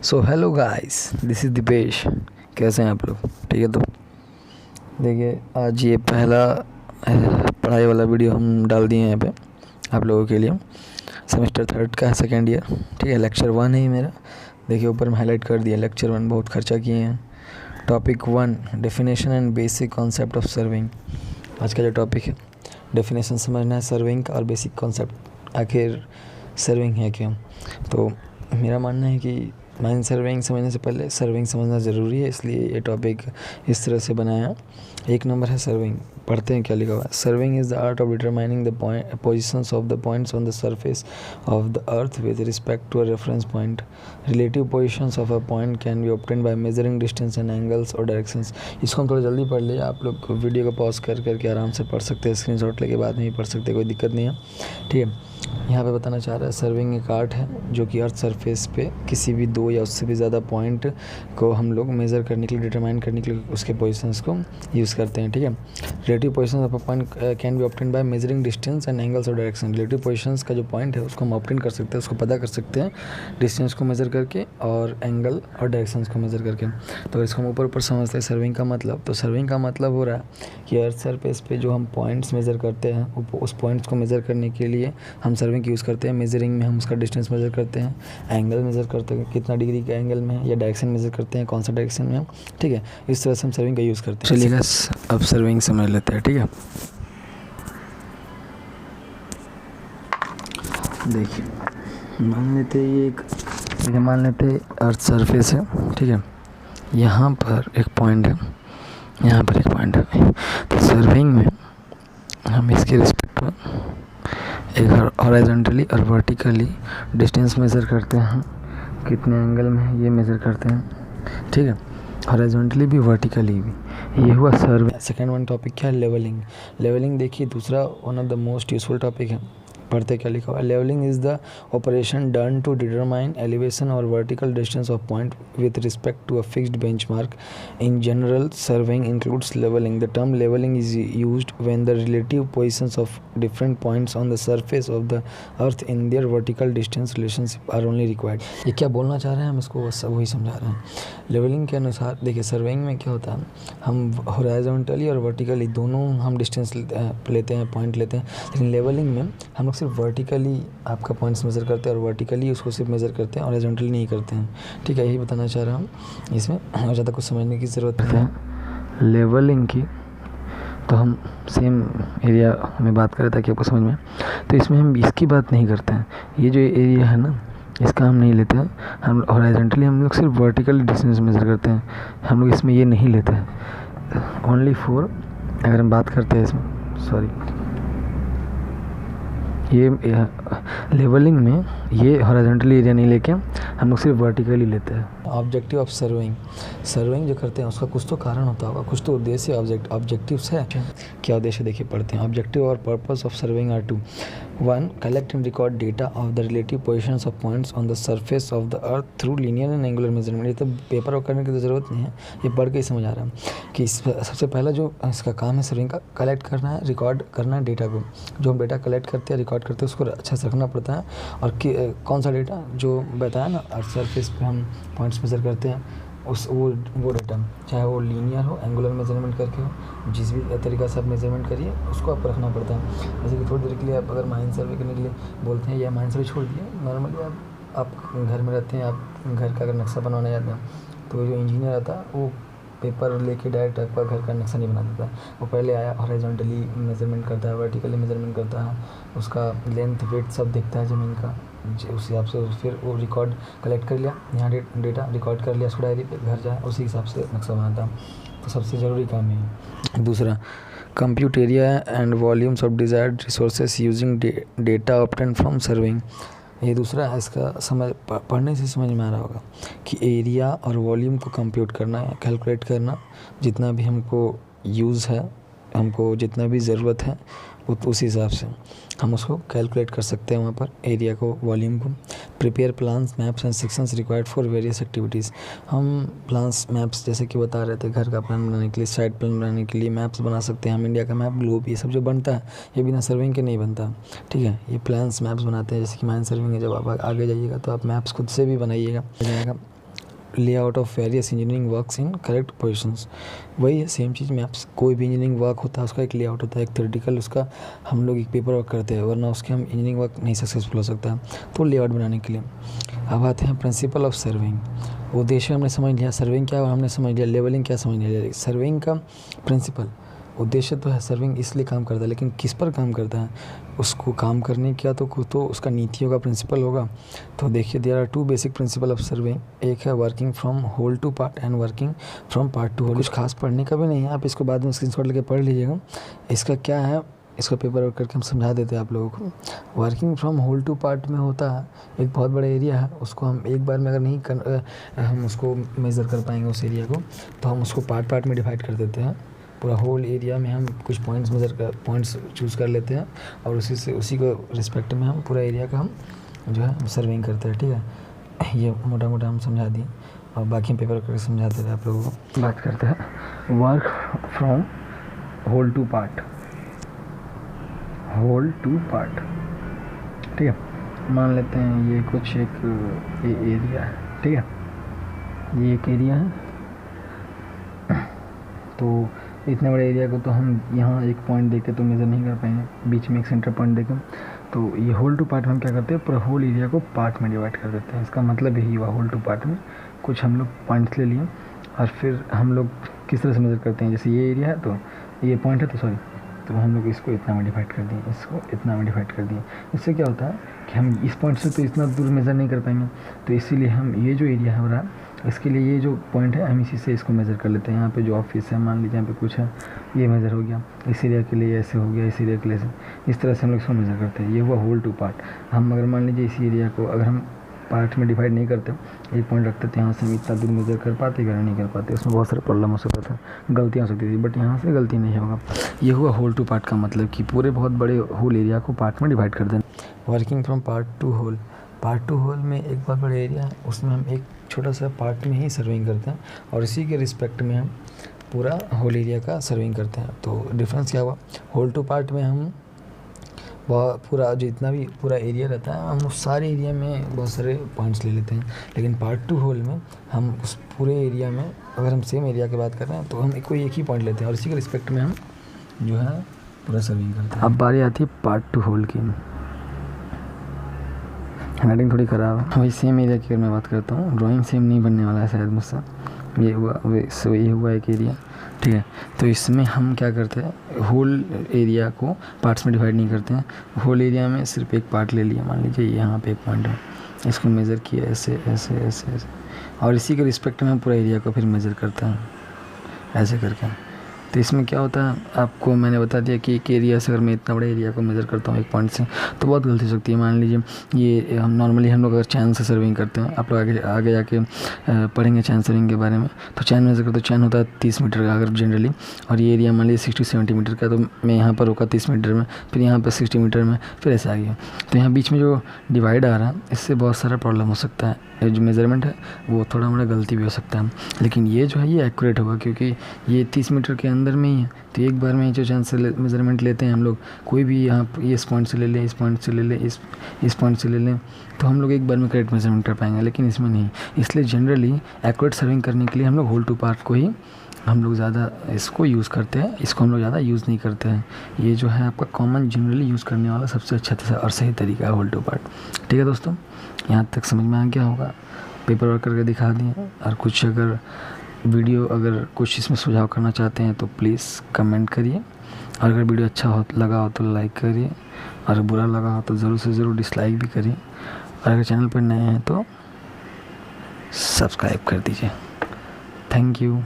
So hello guys, this is Deepesh. कैसे हैं आप लोग? ठीक है। तो देखिए, आज ये पहला पढ़ाई वाला वीडियो हम डाल दिए हैं यहाँ पे आप लोगों के लिए। सेमेस्टर 3 का है, सेकेंड ईयर। ठीक है, लेक्चर 1 है ये मेरा। देखिए ऊपर में हाईलाइट कर दिया, लेक्चर 1 बहुत खर्चा किए हैं। Topic 1, definition and basic concept of serving. आज का जो टॉपिक है, डेफिनेशन समझना है सर्विंग का और बेसिक कॉन्सेप्ट आखिर सर्विंग है क्या। तो मेरा मानना है कि माइन सर्विंग समझने से पहले सर्विंग समझना ज़रूरी है, इसलिए ये टॉपिक इस तरह से बनाया। 1 नंबर है सर्विंग। पढ़ते हैं क्या लिखा हुआ है। Surveying is the art of determining the positions of the points on the surface of the earth with respect to a reference point. Relative positions of a point can be obtained by measuring distance and angles और directions. इसको हम थोड़ा जल्दी पढ़ लिए, आप लोग video को पॉज कर करके आराम से पढ़ सकते हैं, स्क्रीनशॉट लेके बाद में ही पढ़ सकते हैं, कोई दिक्कत नहीं है। ठीक है, यहाँ पे बताना चाह रहा है सर्विंग एक आर्ट है जो कि अर्थ सरफेस पे किसी भी 2 या उससे भी ज़्यादा पॉइंट को हम लोग मेज़र करने के लिए, डिटरमाइन करने के लिए उसके पोजीशंस को यूज़ करते हैं। ठीक है, relative positions of a point can be obtained by measuring distance and angles और डायरेक्शन। रिलेटिव पोजीशंस का जो पॉइंट है उसको हम ऑब्टेन कर सकते हैं, उसको पता कर सकते हैं डिस्टेंस को मेज़र करके और एंगल और डायरेक्शंस को मेज़र करके। तो इसको हम ऊपर समझते हैं सर्विंग का मतलब। तो सर्विंग का मतलब हो रहा है कि अर्थ सरफेस पे जो हम पॉइंट्स मेज़र करते हैं, उस पॉइंट्स को मेज़र करने के लिए हम सर्विंग यूज़ करते हैं। मेजरिंग में हम उसका डिस्टेंस मेज़र करते हैं, एंगल मेज़र करते हैं कितना डिग्री का एंगल में है, या डायरेक्शन मेज़र करते हैं कौन सा डायरेक्शन में है। ठीक है, इस तरह से हम सर्विंग का यूज़ करते हैं। चलिएगा अब सर्विंग समझ लेते हैं। ठीक है, देखिए मान लेते ये एक मान लेते अर्थ सरफेस है। ठीक है, यहाँ पर एक पॉइंट है, यहाँ पर एक पॉइंट है। तो सर्विंग में हम इसके रिस्पेक्ट में एक हॉरिजॉन्टली और वर्टिकली डिस्टेंस मेज़र करते हैं, कितने एंगल में है ये मेज़र करते हैं। ठीक है, हॉरिजॉन्टली भी वर्टिकली भी। ये हुआ सर्विंग। सेकेंड वन टॉपिक क्या है, लेवलिंग। लेवलिंग देखिए दूसरा one of the most useful topic है। पढ़ते क्या लिखा हुआ है। Levelling is the operation done to determine elevation और vertical distance of point with respect to a fixed benchmark. In general surveying includes levelling. The term levelling is used when the relative positions of different points on the surface of the earth in their vertical distance relationship are only required. ये क्या बोलना चाह रहे हैं हम इसको वही समझा रहे हैं। लेवलिंग के अनुसार देखिए सर्विंग में क्या होता है, हम हॉरिजॉन्टली और वर्टिकली दोनों हम डिस्टेंस लेते हैं, पॉइंट लेते हैं। लेकिन लेवलिंग में हम लोग सिर्फ वर्टिकली आपका पॉइंट्स मेज़र करते हैं और वर्टिकली उसको सिर्फ मेज़र करते हैं, हॉरिजॉन्टली नहीं करते हैं। ठीक है, यही बताना चाह रहा हूँ। इसमें और ज़्यादा कुछ समझने की ज़रूरत नहीं है। लेवलिंग की तो हम सेम एरिया में बात कर रहे ताकि आपको समझ में। तो इसमें हम इसकी बात नहीं करते हैं, ये जो एरिया है ना इसका हम नहीं लेते हैं। हम हॉरिजॉन्टली हम लोग सिर्फ वर्टिकली डिस्टेंस मेज़र करते हैं, हम लोग इसमें ये नहीं लेते हैं। ओनली फॉर अगर हम बात करते हैं इसमें, सॉरी, ये लेवलिंग में ये हॉरिजॉन्टली एरिया नहीं लेके हम लोग सिर्फ वर्टिकली लेते हैं। Objective of serving. सर्विंग जो करते हैं उसका कुछ तो कारण होता होगा, कुछ तो उद्देश्य ऑब्जेक्टिव्स है। क्या उद्देश्य देखिए पढ़ते हैं। ऑब्जेक्टिव और purpose of surveying are 2। 1, collect and record data of the relative positions of points on the surface of the earth through linear and angular measurement. ये तो पेपर वर्क करने की तो ज़रूरत नहीं है, ये पढ़ के ही समझ आ रहा है कि सबसे पहला जो इसका काम है सर्विंग का, कलेक्ट करना है, रिकॉर्ड करना है डेटा को। जो हम डेटा कलेक्ट करते हैं, रिकॉर्ड करते हैं, उसको अच्छा से रखना पड़ता है। और कौन सा डेटा जो बताया ना, अर्थ सरफेस पे हम पॉइंट्स मेज़र करते हैं, वो डेटा चाहे वो लीनियर हो, एंगुलर मेजरमेंट करके हो, जिस भी तरीका से आप मेजरमेंट करिए उसको आपको रखना पड़ता है। जैसे कि थोड़ी देर के लिए आप अगर माइन सर्वे करने के लिए बोलते हैं या माइन सर्वे छोड़ दिए, नॉर्मली आप घर में रहते हैं, आप घर का अगर नक्शा बनाना जाते हैं तो जो इंजीनियर आता है वो पेपर लेके डायरेक्ट आपका घर का नक्शा नहीं बना देता। वो पहले आया हॉरिजॉन्टली मेजरमेंट करता है, वर्टिकली मेजरमेंट करता है, उसका लेंथ वेट सब देखता है ज़मीन का, उस हिसाब से फिर वो रिकॉर्ड कलेक्ट कर लिया, यहाँ डेटा रिकॉर्ड कर लिया उसको डायरी पे, घर जाए उसी हिसाब से नक्शा बनाता। तो सबसे ज़रूरी काम है। दूसरा, compute area and volumes of desired resources using data obtained from serving. ये दूसरा है, इसका समझ पढ़ने से समझ में आ रहा होगा कि एरिया और वॉल्यूम को कंप्यूट करना है, कैलकुलेट करना, जितना भी हमको यूज़ है, हमको जितना भी ज़रूरत है उस हिसाब से हम उसको कैलकुलेट कर सकते हैं वहाँ पर, एरिया को, वॉल्यूम को। Prepare plans, maps and sections required for various activities. हम प्लान्स, मैप्स जैसे कि बता रहे थे, घर का प्लान बनाने के लिए, साइड प्लान बनाने के लिए मैप्स बना सकते हैं हम। इंडिया का मैप, ग्लोब, ये सब जो बनता है ये बिना सर्विंग के नहीं बनता। ठीक है, ये प्लान्स, मैप्स बनाते हैं। जैसे कि माइन सर्विंग है, जब आप आगे जाइएगा तो आप मैप्स खुद से भी बनाइएगा। layout of various engineering works in correct positions। वही है सेम चीज़ में आप कोई भी इंजीनियरिंग वर्क होता है उसका एक लेआउट होता है, एक थ्योरेटिकल उसका हम लोग एक पेपर वर्क करते हैं, वरना उसके हम इंजीनियरिंग वर्क नहीं सक्सेसफुल हो सकता है, तो लेआउट बनाने के लिए। अब आते हैं प्रिंसिपल ऑफ सर्वेइंग। उद्देश्य हमने समझ लिया, सर्वेइंग क्या हमने समझ लिया, लेवलिंग क्या समझ लिया। सर्वेइंग का प्रिंसिपल उद्देश्य तो है, सर्विंग इसलिए काम करता है, लेकिन किस पर काम करता है उसको काम करने का तो उसका नीतियों का प्रिंसिपल होगा। तो देखिए there are 2 basic principle of surveying, एक है working from whole to part and working from part to whole. कुछ खास पढ़ने का भी नहीं है, आप इसको बाद में स्क्रीनशॉट लेके पढ़ लीजिएगा। इसका क्या है, इसका पेपर वर्क करके हम समझा देते हैं आप लोगों को। Working from whole to part में होता है एक बहुत बड़ा एरिया है, उसको हम एक बार में अगर नहीं हम उसको मेज़र कर पाएंगे उस एरिया को, तो हम उसको पार्ट पार्ट में डिवाइड कर देते हैं। पूरा होल एरिया में हम कुछ पॉइंट्स चूज़ कर लेते हैं और उसी को रिस्पेक्ट में हम पूरा एरिया का हम जो है सर्विंग करते हैं। ठीक है, ये मोटा मोटा हम समझा दिए और बाकी हम पेपर करके समझाते रहे आप लोगों को। बात करते हैं work from whole to part. Whole to part, ठीक है, मान लेते हैं ये कुछ एक एरिया है, ठीक है, ये एक एरिया है। तो इतने बड़े एरिया को तो हम यहाँ एक पॉइंट देके तो मेज़र नहीं कर पाएंगे, बीच में एक सेंटर पॉइंट देके। तो ये होल टू पार्ट में हम क्या करते हैं, पूरा होल एरिया को पार्ट में डिवाइड कर देते हैं। इसका मतलब यही हुआ, होल टू पार्ट में कुछ हम लोग पॉइंट्स ले लिए और फिर हम लोग किस तरह से मेज़र करते हैं। जैसे ये एरिया है तो ये पॉइंट है, तो हम लोग इसको इतना में डिवाइड कर दिए, इसको इतना में डिवाइड कर दिए। इससे क्या होता है कि हम इस पॉइंट से तो इतना दूर मेज़र नहीं कर पाएंगे, तो इसीलिए हम ये जो एरिया हो रहा है इसके लिए ये जो पॉइंट है हम इसी से इसको मेज़र कर लेते हैं। यहाँ पे जो ऑफिस है मान लीजिए यहाँ पे कुछ है, ये मेज़र हो गया, इस एरिया के लिए ऐसे हो गया, इस एरिया के लिए ऐसे, इस तरह से हम लोग इसको मेज़र करते हैं। ये हुआ होल टू पार्ट। हम अगर मान लीजिए इस एरिया को अगर हम पार्ट में डिवाइड नहीं करते, एक पॉइंट रखते थे, यहाँ से हम इतना दूर मेज़र कर पाते या नहीं कर पाते, उसमें बहुत सारे प्रॉब्लम हो सकता था, गलतियाँ हो सकती थी, बट यहाँ से गलती नहीं होगा। ये हुआ होल टू पार्ट का मतलब कि पूरे बहुत बड़े होल एरिया को पार्ट में डिवाइड कर देना। Working from part to whole, part to whole में एक बहुत बड़ा एरिया है, उसमें हम एक छोटा सा पार्ट में ही सर्विंग करते हैं और इसी के रिस्पेक्ट में हम पूरा होल एरिया का सर्विंग करते हैं। तो डिफरेंस क्या हुआ, होल टू पार्ट में हम पूरा जितना भी पूरा एरिया रहता है हम उस सारे एरिया में बहुत सारे पॉइंट्स ले लेते हैं, लेकिन पार्ट टू होल में हम उस पूरे एरिया में अगर हम सेम एरिया की बात कर रहे हैं तो हम कोई एक ही पॉइंट लेते हैं और इसी के रिस्पेक्ट में हम जो है पूरा सर्विंग करते हैं। अब बारी आती है पार्ट टू होल की। हैंडराइटिंग थोड़ी ख़राब है, वही सेम एरिया की अगर मैं बात करता हूँ, ड्राइंग सेम नहीं बनने वाला है शायद मुझसे। ये हुआ एक एरिया, ठीक है। तो इसमें हम क्या करते हैं, होल एरिया को पार्ट्स में डिवाइड नहीं करते हैं, होल एरिया में सिर्फ एक पार्ट ले लिया, मान लीजिए यहाँ पे एक पॉइंट है, इसको मेज़र किया ऐसे ऐसे ऐसे ऐसे और इसी के रिस्पेक्ट में हम पूरा एरिया को फिर मेज़र करते हैं ऐसे करके। तो इसमें क्या होता है, आपको मैंने बता दिया कि एक एरिया से अगर मैं इतना बड़े एरिया को मेज़र करता हूँ एक पॉइंट से तो बहुत गलती हो सकती है। मान लीजिए ये हम नॉर्मली हम लोग अगर चैन से सर्विंग करते हैं, आप लोग आगे जाके पढ़ेंगे चैन सर्विंग के बारे में, तो चैन मेज़र करते चैन होता है 30 मीटर का अगर जनरली, और ये एरिया मान लीजिए 60-70 मीटर का, तो मैं यहाँ पर रुका 30 मीटर में, फिर यहाँ पर 60 मीटर में, फिर ऐसे आ गया। तो यहाँ बीच में जो डिवाइड आ रहा है इससे बहुत सारा प्रॉब्लम हो सकता है, जो मेज़रमेंट है वो थोड़ा मोड़ा गलती भी हो सकता है, लेकिन ये जो है ये एक्यूरेट होगा क्योंकि ये 30 मीटर के अंदर में ही है। तो एक बार में जो चांस से मेज़रमेंट लेते हैं हम लोग, कोई भी यहाँ इस पॉइंट से ले लें, इस पॉइंट से ले लें, इस पॉइंट से ले लें, तो हम लोग एक बार में करेक्ट मेज़रमेंट कर पाएंगे, लेकिन इसमें नहीं। इसलिए जनरली एक्यूरेट सर्विंग करने के लिए हम लोग होल टू पार्ट को ही हम लोग ज़्यादा इसको यूज़ करते हैं, इसको हम लोग ज़्यादा यूज़ नहीं करते हैं। ये जो है आपका कॉमन जनरली यूज़ करने वाला सबसे अच्छा और सही तरीका है होल टू पार्ट। ठीक है दोस्तों, यहाँ तक समझ में आ गया होगा, पेपर वर्क करके दिखा दिए। और कुछ अगर वीडियो अगर कुछ इसमें सुझाव करना चाहते हैं तो प्लीज़ कमेंट करिए, और अगर वीडियो अच्छा लगा हो तो लाइक करिए, और बुरा लगा हो तो ज़रूर से ज़रूर डिसलाइक भी करिए, और अगर चैनल पर नए हैं तो सब्सक्राइब कर दीजिए। Thank you.